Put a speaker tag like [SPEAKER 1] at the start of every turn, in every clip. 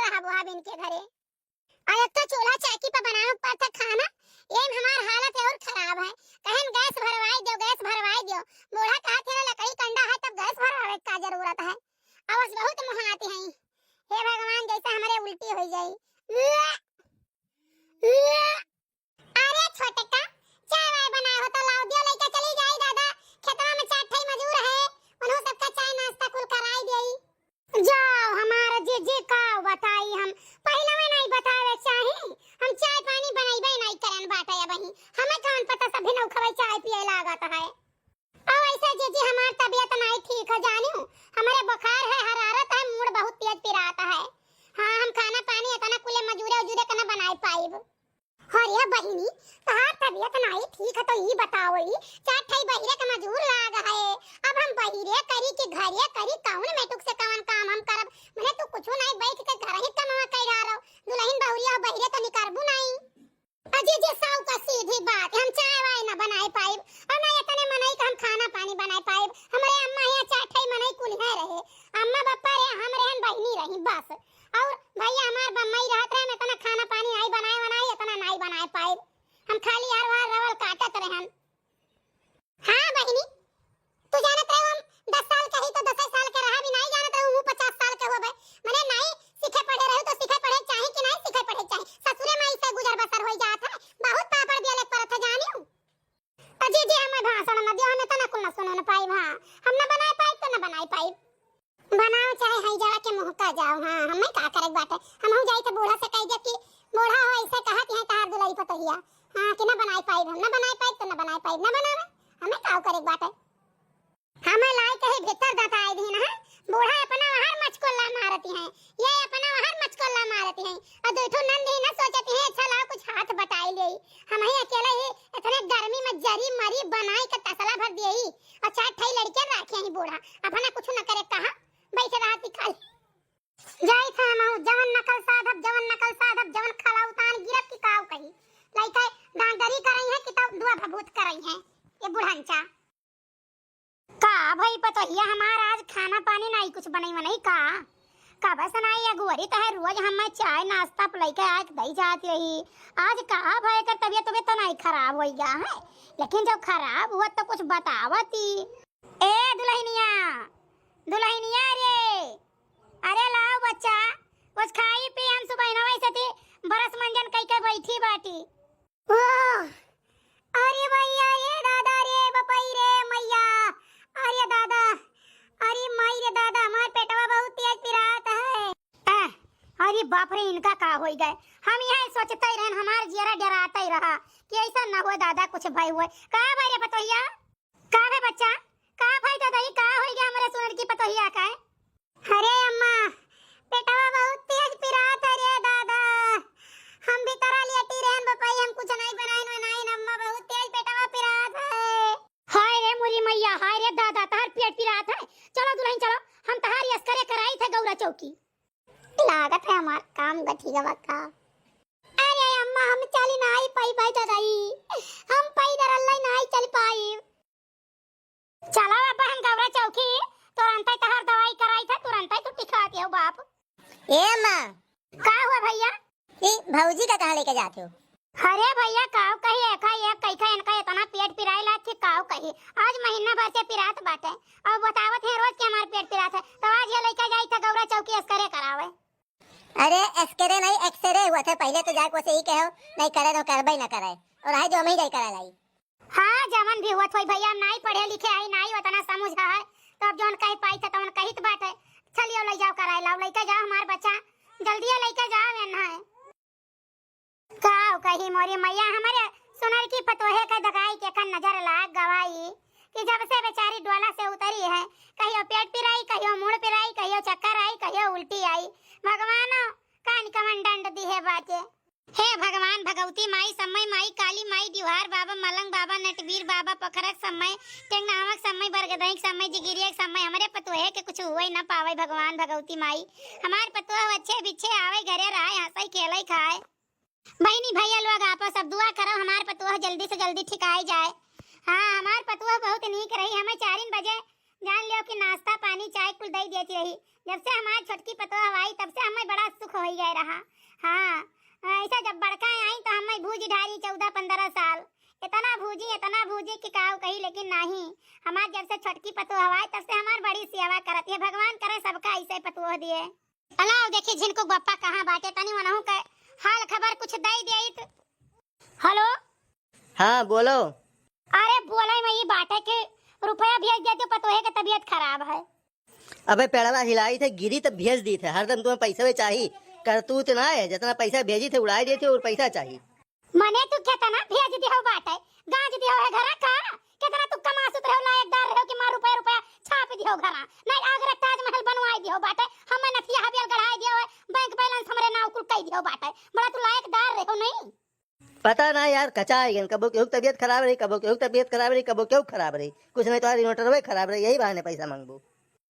[SPEAKER 1] रहा बुहा बिन के घरे। और एक तो चूल्हा चौकी पर बनावे पड़ता खाना, ये हमार हालत और खराब है। कहन गैस भरवाई दो, गैस भरवाई दो। बूढ़ा कहत है लकड़ी कंडा है तब गैस भरवावे का जरूरत है। आवाज बहुत मुहाती है। हे भगवान जैसे हमारे उल्टी हो जाई। अरे छोटे का चाय वाय बनाए हो तो लाओ, दियो लेके चली जाई दादा। खेतवा में 4 ठई मजूर है, उन्हों सबका चाय नाश्ता कुल कराई देई। जाओ हमारा जे का बताई, हम पहले में नहीं बतावे चाहे। हम चाय पानी बनाइबे नहीं करन बाटा या बही, हमें कौन पता सभी नौ खवे चाय पिए लागत है। और ऐसा जे हमार तबीयत नहीं ठीक है जानियो, हमारे बुखार है, हरारत है, मूड बहुत तेज पिराता है। हां हम खाना पानी इतना कुले मजूरे उजूरे कना बनाई पाइब। अरे बहिनी तहार तबीयत नहीं ठीक है तो ई बताओ, ई 4 ठई बहिरे के मजूर लाग है। अब हम बहिरे करी कि घरे करी, कौन मेटुक से कौन काम हम करब। मने तू कुछ नहीं बैठ के घर ही कमावा कर रहा। दुल्हन बहुरिया बहिरे तो निकरबू नहीं। अजी जे साउ का सीधी बात, हम चाय वाय ना बनाए पाइब और ना इतने मनई का हम खाना पानी बनाए पाइब। हमारे अम्मा यहाँ 4 ठई मनई कुल है रहे, अम्मा पापा रे हम रहन बहिनी रही बस। और भैया हमार बम्मई रहत रहे, मैं तना खाना पानी आई बनाए बनाए इतना नहीं बनाए पाइब। हम खाली हर बार रवल काटत रहन। हां बहिनी तू जानत रहे हम 10 साल कही तो 10 साल के रहा भी नहीं जानत रहे, 50 साल के होबे। मने नहीं सीखे पढ़े रहे तो सीखे पढ़े चाहे कि नहीं सीखे पढ़े चाहे, ससुरे माई से गुजर बसर हो जात है। बहुत पापड़ दिया ले परत जानियो। अजी जी हमें भाषण न दियो, हमें तना कुल न सुने न पाइब। हां हम न बनाए पाइब तो न बनाए पाइब। बनाओ चाहे हई जड़ा के मुंह का जाओ। हां हमें का करे बाटे, हम हो जाई तो बूढ़ा से कह दे कि बूढ़ा हो ऐसे कहत है तार दुलई पतहिया। हां कि न बनाए पाइब, हम न बनाए पाइब तो न बनाए पाइब, न बनावे हमें का करे बाटे। हमें लाई कहे भीतर दताई दी ना, बूढ़ा अपना हर मचकोला मारती है, ये अपना हर मचकोला मारती है। और दूठो नंदी न सोचती है अच्छा लाओ कुछ हाथ बटाई ले। हम ही अकेले ही इतने गर्मी में जरी मरी बनाई का तसला भर दिए और 4 ठई लड़के रखे ही बूढ़ा अपना कुछ न करे कहा बैठे रात खाली जाई था हम जवन नकल साधब जवन खला उतान गिरत की काव कही लइका डांडरी करई है कि तब दुआ भभूत करई है। ये बुढ़ांचा का भाई पतोहिया हमार आज खाना पानी नहीं कुछ बनई मनई का बस नहीं अगुवरी तो है रोज हम चाय नाश्ता लेके आज दई जाती रही। आज कहा भाई कर तबीयत तो नहीं खराब हो गया है, लेकिन जब खराब हुआ तो कुछ बतावती। ए दुल्हनिया रे, अरे लाओ बच्चा कुछ खाई पी, हम सुबह न वैसे थी बरस मंजन कई के बैठी बाटी। अरे भैया रे दादा रे बपई रे मैया, अरे दादा अरे माई रे दादा हमार पेटवा बहुत तेज पिरात है। अरे बाप रे इनका का होई गए, हम यहाँ सोचते ही रहन हमार जियरा डराता ही रहा कि ऐसा न हो दादा कुछ भाई हुए। का भाई रे पतोहिया का है बच्चा, का भाई दादा ये का होई गया हमारे सुनर की पतोहिया का है। अरे अम्मा पेटवा बहुत तेज पिरात है रे दादा, हम भी तरह लेटी रहन बपाई, हम कुछ नहीं बनाइन अम्मा बहुत तेज पेटवा पिरात है। हाय रे मुरी मैया, हाय रे दादा तार पेट पिरात है। चलो दुल्हन चलो, हम तहारी अस्करे कराई थे गौरा चौकी। लागत है हमार काम गठी गवा का। अरे अम्मा हम चली नहीं पाई दादाई, हम पाई दरल्लाई नहीं चल पाई। चलो अब हम गौरा चौकी तुरंत ही तहार दवाई कराई था, तुरंत ही तू टिकाती हो बाप।
[SPEAKER 2] ए अम्मा
[SPEAKER 1] का हुआ भैया,
[SPEAKER 2] ये भौजी का कहां लेके जाते हो।
[SPEAKER 1] अरे भैया काव कही एक इनका इतना पेट पिराइला थी काव कही आज महीना भर से पिरात बाटे और बतावत है रोज के हमार पेट पिरात है, तो आज ये लेके जाई था गौरा चौकी अस्करे करावे।
[SPEAKER 2] अरे एक्सरे नहीं एक्सरे हुआ था पहले, तो जाके वैसे ही कहो नहीं करे तो करबई ना करे, और है जो हम ही नहीं करा लाई।
[SPEAKER 1] हां जमन भी हुआ थोई भैया, नहीं पढ़े लिखे आई नहीं उतना समझ है, तब जोन कही पाई था तवन कहित बाटे। चलियो ले जाओ कराई लाओ, लेके जाओ हमार बच्चा जल्दी लेके जाओ एना है। काव कही मोरी मैया हमारे सुनर की पतोहे का दगाई के कन नजर लाग गवाई कि जब से बेचारी डोला से उतरी है, कहियो पेट पिराई, कहियो मुड़ पिराई, कहियो चक्कर आई, कहियो उल्टी आई। भगवानो कान कमन दंड दी है बाटे। हे भगवान भगवती माई समय माई काली माई दिवार बाबा मलंग बाबा नटवीर बाबा पखरक समय टेंगनामक समय बरगदैक समय जिगिरियक समय हमारे पतोहे के कुछ हुए न पावे। भगवान भगवती माई हमार पतोह अच्छे बिच्छे आवे घरे रहे हंसई खेलई खाए। बहनी भैया लोग आपस सब दुआ करो हमार पतोह जल्दी से जल्दी ठिकाई जाए। हाँ हमार पतोह बहुत नीक रही, हमें 4 बजे जान लियो कि नाश्ता पानी चाय कुल दई देती रही। जब से हमार छोटकी पतोह आई तब से हमें बड़ा सुख हो ही गए रहा। हाँ ऐसा जब बड़का आई तो हम भूजी ढारी 14-15 साल इतना भूजी कि काऊ कही, लेकिन नहीं, हमार जब से छोटकी पतो हवाए तब से हमार बड़ी सेवा करत है। भगवान करे सबका ऐसे पतो दिए। अलाव देखी जिनको गप्पा कहाँ बाटे तनी मनहु के हाल खबर कुछ दे देत। हेलो
[SPEAKER 3] हाँ बोलो।
[SPEAKER 1] अरे बोले मैं ये बाटे के रुपया भेज दे तो पतो है कि तबीयत खराब है।
[SPEAKER 3] अबे पेड़वा हिलाई थे गिरी तब भेज दी थे, हरदम तुम्हें पैसा चाहिए, करतूत ना है, जितना पैसा भेजी थे उड़ाई दिए थे और पैसा चाहिए।
[SPEAKER 1] मने तू कितना भेज दियो बाटे, गांज दियो है घरा का, कितना तू कमा सुत रहो, लायकदार रहो कि मां रुपया छाप दियो घरा, नहीं आगरा ताजमहल बनवाई दियो बाटे, हम नथिया हवेल गढ़ाई दियो है, बैंक बैलेंस हमरे नाव कुल कई दियो बाटे, बड़ा तू लायकदार रहो नहीं।
[SPEAKER 3] पता ना यार कचाई कबो क्यों तबीयत खराब रही, कबो क्यों तबीयत खराब रही, कबो क्यों खराब रही, कुछ नहीं तो इन्वर्टर खराब रही, यही बहाने पैसा मांगबो।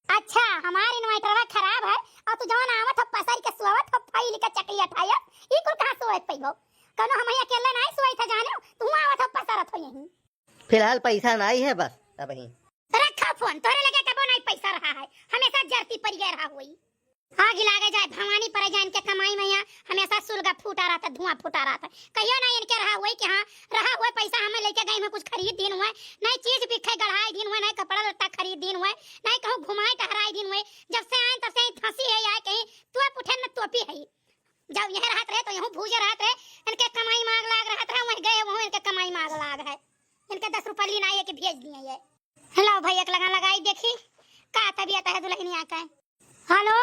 [SPEAKER 1] अच्छा हमारी इन्वर्टर खराब है और तू जवान आवत हो पसारी के सोवत हो फाइल के चकली अठाया, ई कुल कहां सोवत पइबो, कनो हम अकेले नहीं सोई था जाने, तू आवत हो पसारत हो यहीं।
[SPEAKER 3] फिलहाल पैसा नहीं है बस अब ही
[SPEAKER 1] रखा फोन, तोरे लगे कबो नहीं पैसा रहा है, हमेशा जरती पर गया रहा हुई। आग लागे जाए भवानी पर जाए इनके कमाई में यहाँ हमेशा सुलगा फूटा रहा था, धुआं फूटा रहा था, कहियो ना इनके रहा हुई कि हाँ रहा हुआ पैसा हमें लेके गए में कुछ खरीद दिन हुए, नहीं चीज बिखे गढ़ाई दिन हुए, नहीं कपड़ा लत्ता खरीद दिन हुए, नहीं कहूँ घुमाए टहराई दिन हुए, जब से आए तब से फंसी है या कहीं तो पुठे न तोपी है, जब यह रहत रहे तो यहूँ भूजे रहत रहे, इनके कमाई मांग लाग रहत रहे, वहीं गए वहाँ इनके कमाई मांग लाग है, इनके 10 रुपये ली नहीं है कि भेज दिए ये। हेलो भैया लगा लगाई देखी का तबीयत है दुल्हनिया का। हेलो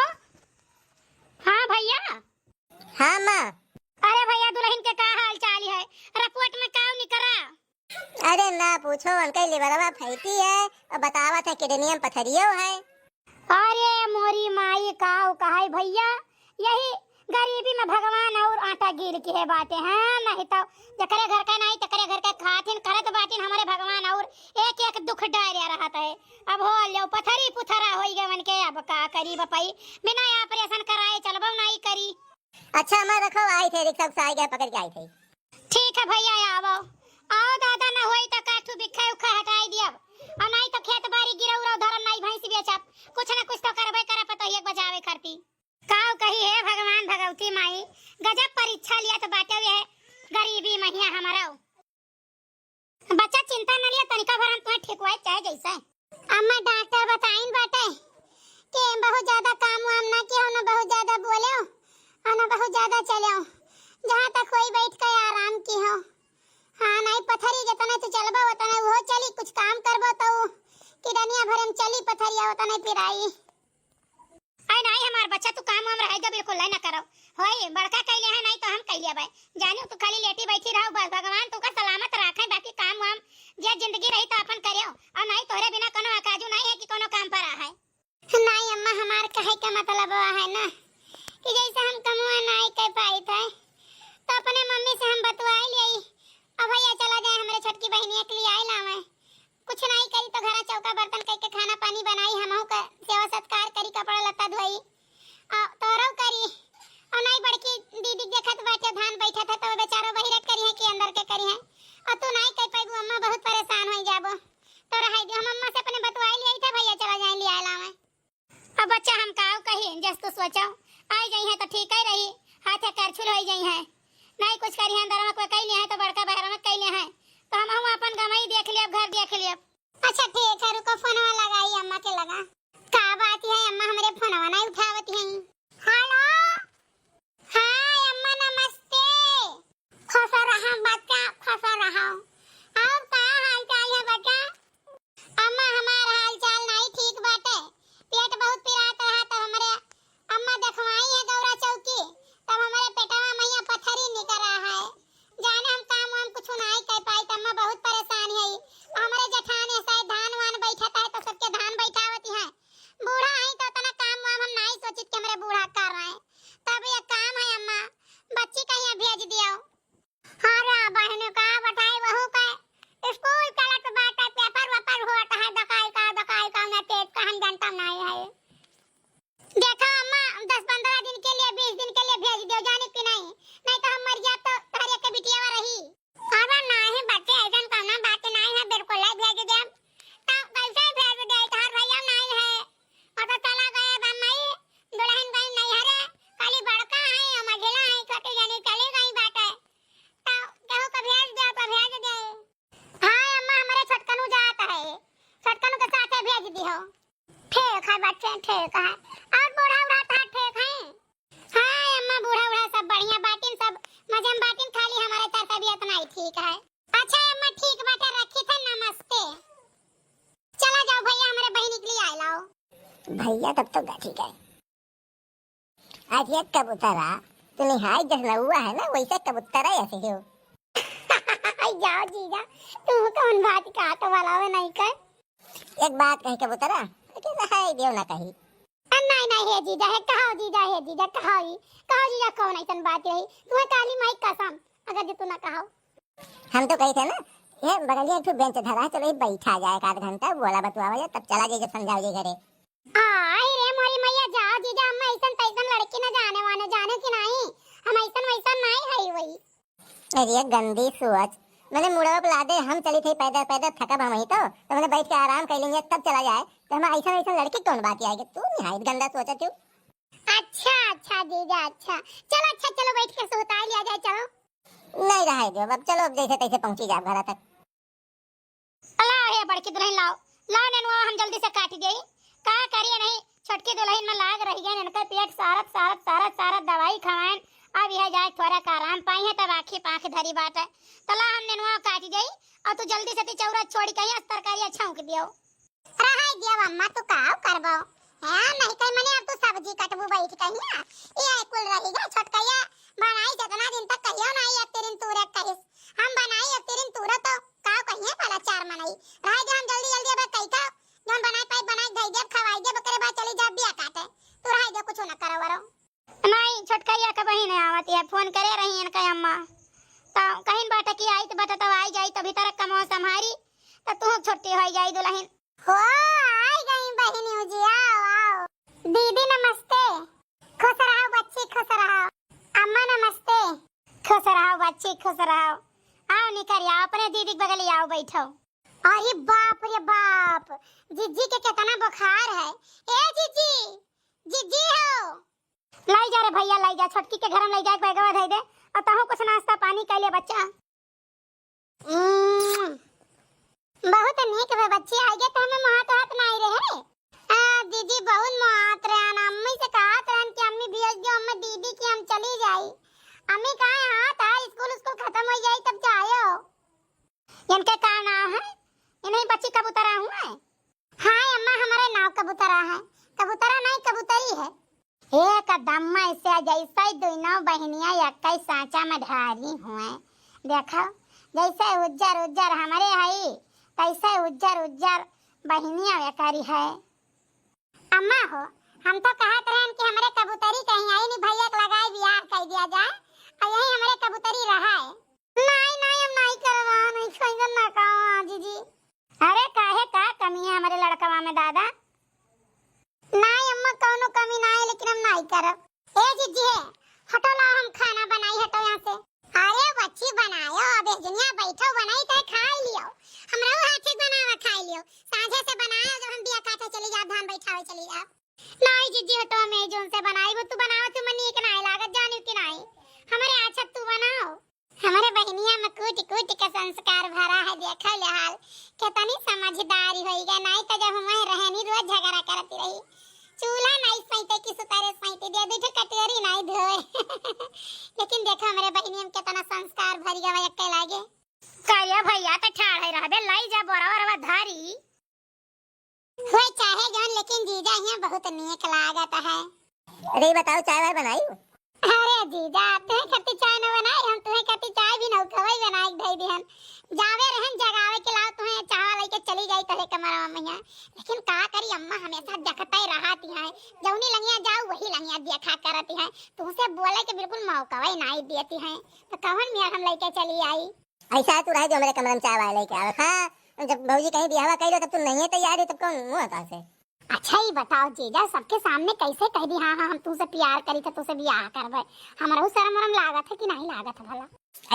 [SPEAKER 1] हाँ भैया।
[SPEAKER 2] हाँ माँ।
[SPEAKER 1] अरे भैया दुल्हन के का हाल चाल है, रिपोर्ट में काऊ निकरा।
[SPEAKER 2] अरे ना पूछो, उनका लिवरवा फैटी है और बतावा था किडनियम पथरियो है।
[SPEAKER 1] अरे मोरी माई काऊ कहाई भैया, यही गरीबी में भगवान और आटा गिर के है बाटे हैं, नहीं तो जकरे घर का नहीं तकरे घर का खातिन करत बाटिन हमारे भगवान और एक एक दुख डायरिया रहत है। अब हो लो पथरी पुथरा होई गवन के, अब का करी बपई, बिना ऑपरेशन कराए चलबो नहीं करी।
[SPEAKER 2] अच्छा मैं रखो, आई थे रिक्शा से आई गए पकड़ के आई थे।
[SPEAKER 1] ठीक है भैया आवो, आओ दादा ना होई तो काठू बिखा उखा हटाई दियब, और नहीं तो खेत बाड़ी गिरौरा धरम नहीं भैंस बेचब, कुछ ना कुछ तो करबे करे पतो एक बजावे करती। काऊ कही है भगवान भगवती माई गजब परीक्षा लिया तो बाटे हुए है गरीबी महिया हमारा। बच्चा चिंता न लिया, तनिका भरन तुम्हें ठीक हुआ चाहे जैसा। अम्मा डॉक्टर बताइन बाटे कि बहुत ज्यादा काम वाम ना किया, ना बहुत ज्यादा बोले हो और ना बहुत ज्यादा चले हो, जहाँ तक कोई बैठ के आराम की हो। हाँ नहीं पथरी जितना तो चलबो उतना वो चली, कुछ काम करबो तो किडनिया भरम चली, पथरिया उतना पिराई। आई नहीं हमार बच्चा तू काम हम रहे जो बिल्कुल ना करो, होई बड़का कैले है नहीं तो हम कैले भाई, जानियो तू खाली लेटी बैठी रहो बस, भगवान तू का सलामत रखे, बाकी काम वाम जे जिंदगी रही तो अपन करियो, और नहीं तोरे बिना कोनो अकाजू नहीं है कि कोनो काम पर आ है। नहीं अम्मा हमार कहे का मतलब है ना कि जैसे हम कमुआ नहीं कर पाई थे तो अपने मम्मी से हम बतवाई ली, अब भैया चला जाए हमारे छोटकी बहनिया के लिए आई लावे, कुछ नहीं करी तो घरा चौका बर्तन करके खाना पानी बनाई, हमहू का सेवा सत्कार करी, कपड़ा लत्ता धोई तोरो करी, और नहीं बड़की दीदी देखत बाटे धान बैठा था तो बेचारो बहिरत करी है कि अंदर के करी है, और तू नहीं कर पाई अम्मा बहुत परेशान हो जाबो, तो रह दे हम अम्मा से अपने बतवाई लिए थे भैया चला जाए ले आला में। अब बच्चा हम काऊ कही जस तो सोचो आई जाई है तो ठीक ही रही, हाथे करछुल हो जाई है, नहीं कुछ करी अंदर में कोई कैले है तो बड़का बहरा में कैले है, तो हम अपन गमई देख लिया, घर देख लिया। अच्छा ठीक है रुको, फोनवा लगाई अम्मा के लगा, का बात है अम्मा हमारे फोनवा नहीं उठावत हैं। हेलो हाय अम्मा नमस्ते, खुश रहा बच्चा खुश रहा, और का हाल चाल है बच्चा? अम्मा हमारा हाल चाल नहीं ठीक बाटे, पेट बहुत पिरात रहा तो हमारे अम्मा देखवाई है गौरा चौकी, तब हमारे पेटवा में यहाँ पथरी निकल रहा है, जाने हम काम वाम कुछ नहीं कर पाई, तो अम्मा बहुत परेशान है। हमारे जेठान ऐसा धान वान बैठाता है तो सबके धान बैठावती है, बूढ़ा है तो उतना काम वाम हम नहीं सोचित कि हमारे बूढ़ा कर रहे हैं, ठीक है। अच्छा अम्मा ठीक बाटे रखी थे, नमस्ते। चला जाओ भैया हमारे बहन के लिए आए लाओ।
[SPEAKER 2] भैया तब तो ठीक है। आज ये कबूतरा तू निहाय जैसा हुआ है ना, वैसे कबूतरा ऐसे ही हो।
[SPEAKER 1] जाओ जीजा, तुम कौन बात का तो वाला है नहीं कर।
[SPEAKER 2] एक बात कही कबूतरा, लेकिन है देव ना कही।
[SPEAKER 1] नहीं नहीं है जीजा, है कहो जीजा, है जीजा कहो जीजा, कौन ऐसन बात रही तुम्हें काली माई कसम, अगर जो तू ना कहो।
[SPEAKER 2] हम तो कही थे ना, ये बगलिया एक बेंच धरा है, चलो बैठा जाए 1 आध घंटा, बोला बतुआ जाए, तब चला जाए, जब समझाओ जी घरे।
[SPEAKER 1] आई रे मोरी मैया, जाओ जीजा, अम्मा ऐसन तैसन लड़की ना जाने वाने जाने की नहीं, हम ऐसन वैसन नहीं है वही।
[SPEAKER 2] मेरी एक गंदी सोच, मैंने मुड़वा पे लादे, हम चली थी पैदल पैदल, थका हम वही तो मैंने बैठ के आराम कर लेंगे, तब चला जाए, तो हम ऐसा ऐसा लड़की कौन बात आएगी, तू निहायत गंदा सोचा क्यों।
[SPEAKER 1] अच्छा अच्छा जीजा, अच्छा चलो बैठ के सोता लिया जाए, चलो।
[SPEAKER 2] नहीं रहा दो अब, चलो अब जैसे तैसे पहुंची जाए घर तक।
[SPEAKER 1] लाओ हे बड़की दुल्हन, लाओ नेनुआ, हम जल्दी से काट गई, का करिए नहीं, छोटकी दुल्हन में लाग रही है, इनका पेट सारा दवाई खवाएं, अब यह जाए थोड़ा का आराम पाई है, तब आंखी पांख धरी बात है। तला हम नेनुआ काट गई, और तू जल्दी से चौरा छोड़ के यहाँ तरकारी अच्छा उक दियो। रहाई दियो अम्मा, तू का करबो हां, नहीं कहीं मने अब तू सब्जी कटबू बैठ कहिया, ये कुल रहेगा छोटकैया बनाई जितना दिन तक कहियो नहीं, अब तेरिन तूरे करिस, हम बनाई अब तेरिन तूरे तो का कहिए वाला 4 मनाई रहाई दे, हम जल्दी जल्दी अब कहि का जोन बनाई पाई बनाई धई दे, खवाई दे, बकरे बाद चली जा बिया काटे, तू रहाई दे, कुछ ना करो वरो। नहीं छोटकैया का बहिन आवत है, फोन करे रही इनका अम्मा, तो कहीं बात की आई तो बता, तो आई जाई, तभी तरह कमो संभारी, तो तू छोटी हो जाई दुल्हन। हो आई गई बहनी जी, आओ दीदी नमस्ते, खुश रहो बच्ची, खुश रहो अम्मा, नमस्ते, खुश रहो बच्ची, खुश रहो, आओ निकल आओ, अपने दीदी के बगल आओ बैठो। अरे बाप रे बाप, जीजी के कितना बुखार है, ए जीजी हो, लाई जा रे भैया, लाई जा, छोटकी के घर में लाई जा, बैगवा धई दे, और तहु कुछ नाश्ता पानी कर ले बच्चा। बहुत नीक है बच्ची, आगे तो हमें मोहत हाथ नहीं रहे। दीदी बहुत मोहत रहे ना, अम्मी से कहा करन कि अम्मी भेज दो, अम्मी दीदी की हम चली जाई, अम्मी कहा हां था स्कूल खत्म हो जाई तब जायो। इनके का नाम है, इन्हीं बच्ची कबूतरा हुआ है। हां अम्मा हमारे नाव कबूतरा है, कबूतरा नहीं कबूतरी है। एक दम्मा ऐसे जैसे दोनों बहनियां एक सांचा में ढारी हुए, देखो जैसे उज्जर हमारे है, तैसे उज्जर बहनियां व्याकारी है। अम्मा हो, हम तो कहत रहन कि हमारे कबूतरी कहीं आई नहीं, भैया के लगाई बियाह कर दिया जाए, और यही हमारे कबूतरी रहा है। नहीं हम नहीं करवा, नहीं कहीं ना कहो जीजी। अरे काहे का कमी है हमारे लड़कवा में दादा? नहीं अम्मा कोनो कमी नहीं, लेकिन हम नहीं करब। ए जीजी हटो, ला हम खाना बनाई, हटो यहाँ से। अरे बच्ची बनायो, अब एक दुनिया बैठो, बनाई तो खा लियो, हमरा हाथ से बनावा खा लियो, साझे से बनाया जब हम बिया काटे चली जा, धान बैठावे चली जा। नहीं जीजी हटो, मैं जोन से बनाई वो तू बनाओ, तू मनी के नहीं लागत जानियो कि नहीं, हमारे अच्छा तू बनाओ, हमारे बहनिया में कूट के संस्कार भरा है, देखो ले हाल कितनी समझदारी होई गई, नहीं तो जब हम रहनी रोज झगड़ा करती रही, चूल्हा नहीं सैते कि सुतारे सैते दे दे कटोरी नहीं धोए। लेकिन देखो हमारे बहनी में कितना संस्कार भरी गवा एक लागे, करिया भैया तो ठाड़ रहबे, लाई जा बराबर धारी होय चाहे जान, लेकिन जीजा यहाँ बहुत नीक लागत है।
[SPEAKER 2] अरे बताओ चाय वाय बनाई?
[SPEAKER 1] अरे जीजा तुम्हें कति चाय न बनाई, हम तुम्हें कति चाय भी न कवई बनाई धई दिहन, जावे रहन जगावे के लाओ तुम्हें चाह लेके चली जाई तले कमरा में, लेकिन का करी अम्मा हमेशा देखते रहती है, जौनी लंगिया जाओ वही लंगिया देखा करती है, तुमसे बोले के बिल्कुल मौका ही नहीं देती है, तो कौन मेरा हम लेके चली आई।
[SPEAKER 2] ऐसा तू रह जो मेरे कमरे में चाय वाय लेके आवे, हां जब भौजी कहीं बियाह कर लो तब तू नहीं है तैयार है, तब कौन मुंह आता से।
[SPEAKER 1] अच्छा ही बताओ जीजा, सबके सामने कैसे कह दी हाँ हम तुमसे प्यार करी थे, तुमसे बियाह करबे, हमारा शर्म लागत है कि नहीं लागत है भला?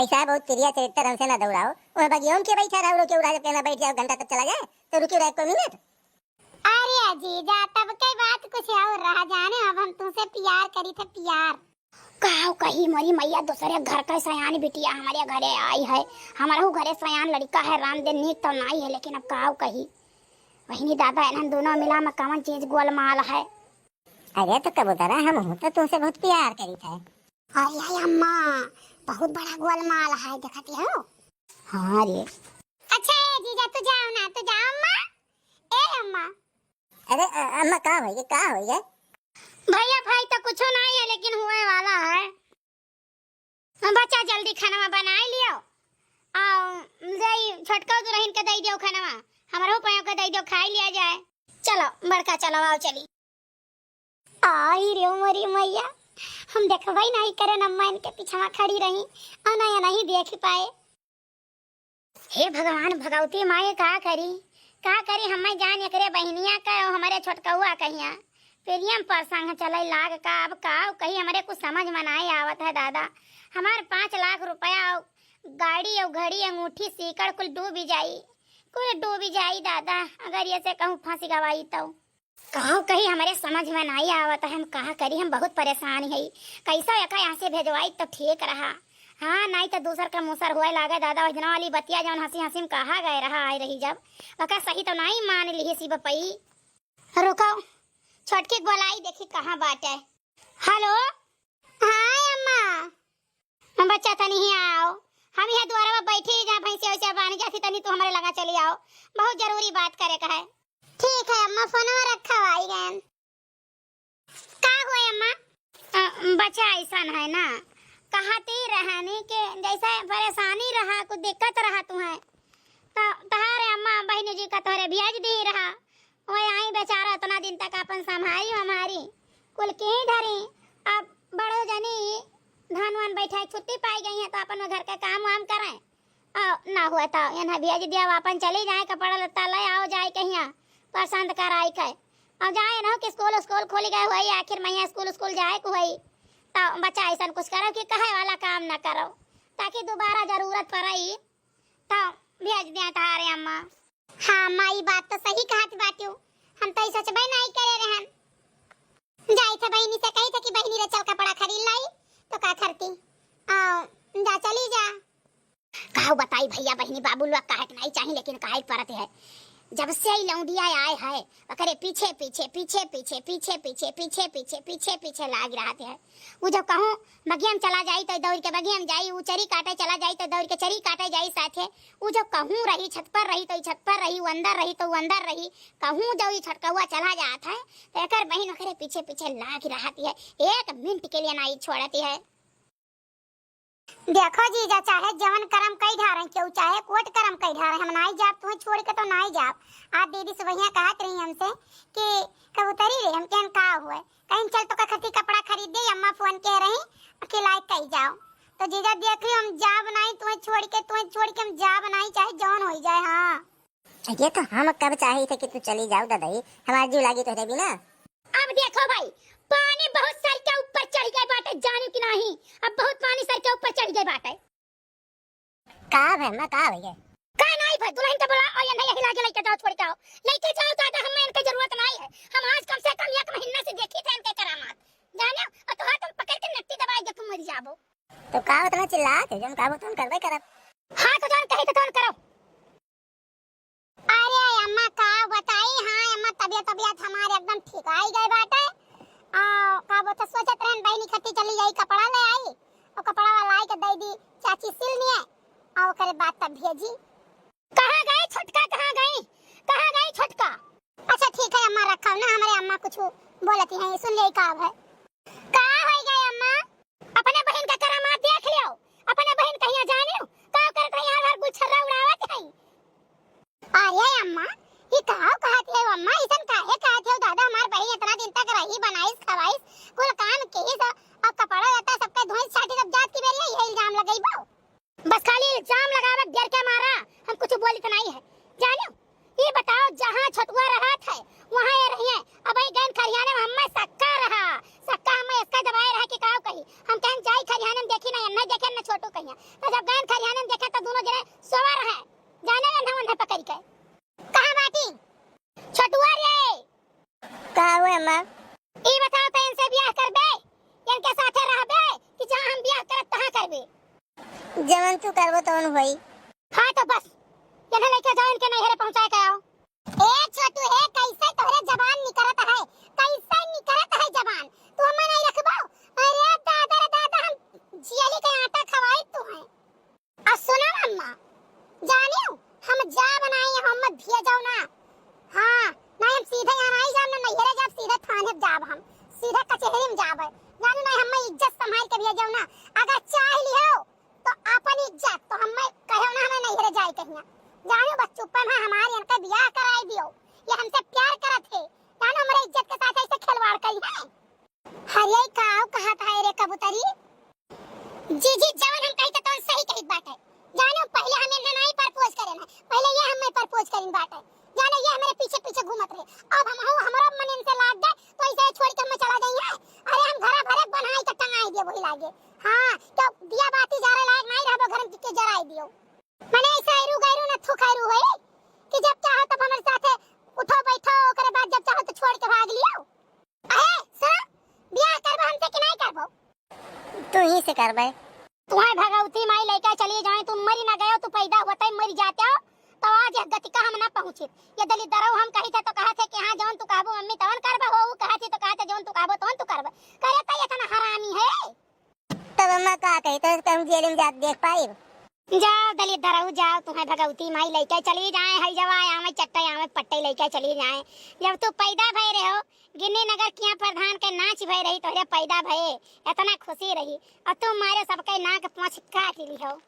[SPEAKER 2] ऐसा बहुत क्रिया चरित्र हमसे ना दौड़ाओ, वह बगियों के बैठा रहो, के उड़ा के ना बैठ जाओ, घंटा तक चला जाए तो रुकी रह को मिनट।
[SPEAKER 1] अरे जीजा तब के बात कुछ और रह जाने, अब हम तुमसे प्यार करी थे, प्यार कहो कही मोरी मैया दूसरे घर का सयान बिटिया हमारे घरे आई है, हमारा घरे सयान लड़का है, रामदेव नीक तो नहीं है, लेकिन अब कहो कही वही दादा इन दोनों मिला में कौन चीज गोलमाल है।
[SPEAKER 2] अरे तो कबूतरा हम तो तुमसे बहुत प्यार करी थे।
[SPEAKER 1] अरे अम्मा बहुत बड़ा गोलमाल है, देखती हो
[SPEAKER 2] हाँ रे।
[SPEAKER 1] अच्छा ए जीजा तू जाओ ना, तू जाओ अम्मा। ए अम्मा।
[SPEAKER 2] अरे अम्मा कहाँ होई है?
[SPEAKER 1] भैया भाई तो कुछ नहीं है लेकिन हुए वाला है। बच्चा जल्दी खाना बना लियो। आओ जाई छोटका दुल्हन के दई दियो खाना, हमरो पयो के दई दियो, खाई लिया जाए। चलो बड़का चलो आओ चली। आई रे मोरी मैया, हम देखबई नहीं करे अम्मा इनके पीछे खड़ी रही और नहीं देख पाए। हे भगवान भगवती माए का करी हमें जान एकरे बहनिया का हमारे छोटकौआ कहिया पेरियम पर संग चले लाग का अब का कहीं हमारे कुछ समझ में नहीं आवत है दादा। हमार 5 लाख रुपया गाड़ी और घड़ी अंगूठी सीकड़ कुल डूबी जाई दादा। अगर ये से कहूँ फांसी गवाई तो कहो कहीं हमारे समझ में नहीं आवत है, हम कहा करी, हम बहुत परेशान है। कैसा एका यहाँ से भेजवाई तो ठीक रहा। हाँ नहीं तो दूसर का मुसर हुए लागे दादा। वजना वाली बतिया जौन हंसी हंसी में कहा गए रहा आई रही जब वका सही तो नहीं मान ली सी बपई। रुको छोटकी गोलाई देखी कहाँ बात है। हेलो हाय अम्मा। बच्चा तनी ही आओ, हम यहाँ द्वारा में बैठे जहाँ भैंसे वैसे बानी जाती तनी तू हमारे लगा चली आओ, बहुत जरूरी बात करे का है। ठीक है अम्मा फोन में रखा आई गए। का हुए अम्मा? बच्चा ऐसा है ना कहते रहने के जैसे परेशानी रहा कुछ दिक्कत रहा तुम्हें तो तहारे अम्मा बहन जी का तोहरे ब्याज दे रहा वो आई बेचारा इतना दिन तक अपन संभाली हमारी कुल के धरी। अब बड़ो जनी धान वान बैठा छुट्टी पाई गई है तो अपन घर का काम वाम करें ना हुआ था यहाँ ब्याज दिया अपन चली जाए कपड़ा लत्ता ले आओ जाए कहीं पसंद कर आई के और जाए ना कि स्कूल खोली गए हुई आखिर मैया स्कूल जाए को हुई तो बच्चा ऐसा कुछ करो कि कहे वाला काम ना करो ताकि दोबारा जरूरत पड़े तो भेज दिया तारे अम्मा। हाँ माई बात तो सही कहत बाटू, हम तो ऐसा चबई नहीं करे रहन। जाई थे बहनी से कही थे कि बहनी रे चल कपड़ा खरीद लाई तो का करती जा चली जा। काहू बताई भैया बहनी बाबू लोग काहे नहीं चाहिए लेकिन काहे परत है जब से ही लौंडिया आए है अकरे पीछे पीछे लाग रहा है। वो जब कहूँ बगिया में चला जाई तो दौड़ के बगिया में जाई, वो चरी काटे चला जाई तो दौड़ के चरी काटे जाई साथे। वो जब कहूँ रही छत पर रही तो छत पर रही, वो अंदर रही तो अंदर रही, कहूँ जब छटकौआ चला जाता है तो एक बहन अकरे पीछे लाग रही है, 1 मिनट के लिए नहीं छोड़ती है। देखो जीजा चाहे जवन करम कई ढारे क्यों चाहे कोट करम कई ढारे हम नहीं जाब तुम्हें छोड़ के तो नहीं जाब। आज दीदी से वहिया कहत रही हमसे कि कबूतरी रे हम कहन का हुए कहीं चल तो खती कपड़ा खरीद दे अम्मा फोन कह रही अकेला कहीं जाओ तो जीजा देख रही हम जाब नहीं तुम्हें छोड़ के हम जाब नहीं चाहे जवन हो जाए। हाँ
[SPEAKER 2] ये तो हम कब चाहे थे कि तू चली जाओ दादाई, हमारी जीव लागी तो भी ना।
[SPEAKER 1] अब देखो भाई पानी बहुत सर के ऊपर चढ़ गए बाटे जाने की नहीं, अब बहुत पानी सर के ऊपर चढ़ गए बाटे।
[SPEAKER 2] का है मैं का हो गए
[SPEAKER 1] का नहीं भाई दुल्हन के बोला और ये नहीं हिला के लेके जाओ छोड़ के आओ लेके जाओ दादा हमें इनकी जरूरत नहीं है। हम आज कम से कम 1 महीना से देखी थे इनके करामात जाने और तो तुम पकड़ के नट्टी दबाई दे तुम मर जाबो
[SPEAKER 2] तो का उतना चिल्ला के जन काबू तुम करबे करब।
[SPEAKER 1] हां तो जान कहे तो जान करो। अरे अम्मा का बताई। हां अम्मा तबीयत हमारे एकदम ठीक आई गए बाटे का वो तो सोचत रहन बहनी खती चली गई कपड़ा ले आई और कपड़ा वाला आई के दे दी चाची सिल नहीं है और करे बात तब भेजी। कहां गए छोटका कहां गई छोटका? अच्छा ठीक है अम्मा रखा ना हमारे अम्मा कुछ बोलती हैं सुन ले का है का हो गई अम्मा अपने बहन का करामात देख लियो अपने बहन कहिया जाने का करत है यार गुच्छरा उड़ावत है। अरे अम्मा ये कहत है अम्मा इसन काहे कहत है दादा हमार बहन इतना दिन तक रही बनाईस खवाईस कुल काम के और कपड़ा रहता सबका धोई छाटी जब जात की बेरी यही इल्जाम लगाइबो बस खाली इल्जाम लगावे डर के मारा हम कुछ बोली तो नहीं है। जानो ये बताओ जहां छटुआ रहा था वहां ये रही है अब आई गन खरियाने में हमें सक्का हमें इसका दबाए रहा कि काव कही हम कहन जाई खरियाने में देखी नहीं देखे न छोटू कहिया तो जब गन खरियाने में देखा तो दोनों जने सोवा रहे जाने न हम पकड़ के कहां बाटी छटुआ रे
[SPEAKER 2] का हुए अम्मा
[SPEAKER 1] ई बताओ तो इनसे ब्याह करबे इनके साथे रहबे कि जहां हम ब्याह करब तहां करबे
[SPEAKER 2] जवन तू करबो तवन होई।
[SPEAKER 1] हां तो बस यहाँ लेके जाओ इनके नहरे पहुंचाए के आओ। ए छोटू है कैसे तोहरे जबान निकरत है कैसे निकरत है जबान तू हमें नहीं रखबो। अरे दादा हम जियली के आटा खवाई तू है। आ सुनो अम्मा अगर चाह लियो तो अपन इज्जत तो हम कहो ना हमें नहीं रह जाए कहीं जानो बच्चों पर हमारे इनका ब्याह कराई दियो ये हमसे प्यार करत है जानो हमारे इज्जत के साथ ऐसे खिलवाड़ करी है हरे काव कहा था रे कबूतरी जी जी जवान हम कही तो सही कही बात है जानो पहले हमें नहीं प्रपोज करे ना पहले ये हमें प्रपोज करिन बात है जानो ये हमारे पीछे पीछे घूमत रहे अब हम हमारा मन इनसे लाग गए तो ऐसे छोड़ के हम चला जाएंगे अरे हम घर भरे बनाई के टंगाई दियो वही लागे हां तो दिया बाती जा रहा लायक नहीं रहबो घर के जराई दियो मने ऐसा इरु गैरु न थुखैरु होई कि जब चाहो तब हमारे साथे उठो बैठो ओकरे बाद जब चाहो तो छोड़ के भाग लियो अहे सुन ब्याह करबो हमसे कि नहीं करबो
[SPEAKER 2] तू ही से करबे
[SPEAKER 1] तुम्हारे भगवती माई लेके चली जाए तुम मरी ना गयो तू पैदा होता ही मरी जाते हो तो आज यह गति का हम ना पहुंचे ये दलित दरव हम कही थे तो कहा थे कि हां जौन तू कहबो मम्मी तवन करबो हो कहा थे तो कहा थे जौन तू कहबो तवन तू करबो करे त इतना हरामी है
[SPEAKER 2] तब अम्मा का कही तो हम जेल में जात देख पाई
[SPEAKER 1] जाओ दलित धराऊ जाओ तुम्हें भगवती माई लेके चली जाए हई जवा आवे चट्टा आवे पट्टे लेके चली जाए जब तू पैदा भय रहे हो गिन्नी नगर किया प्रधान के नाच भय रही तो पैदा भये इतना खुशी रही और तुम मारे सबके नाक पांच काट ली हो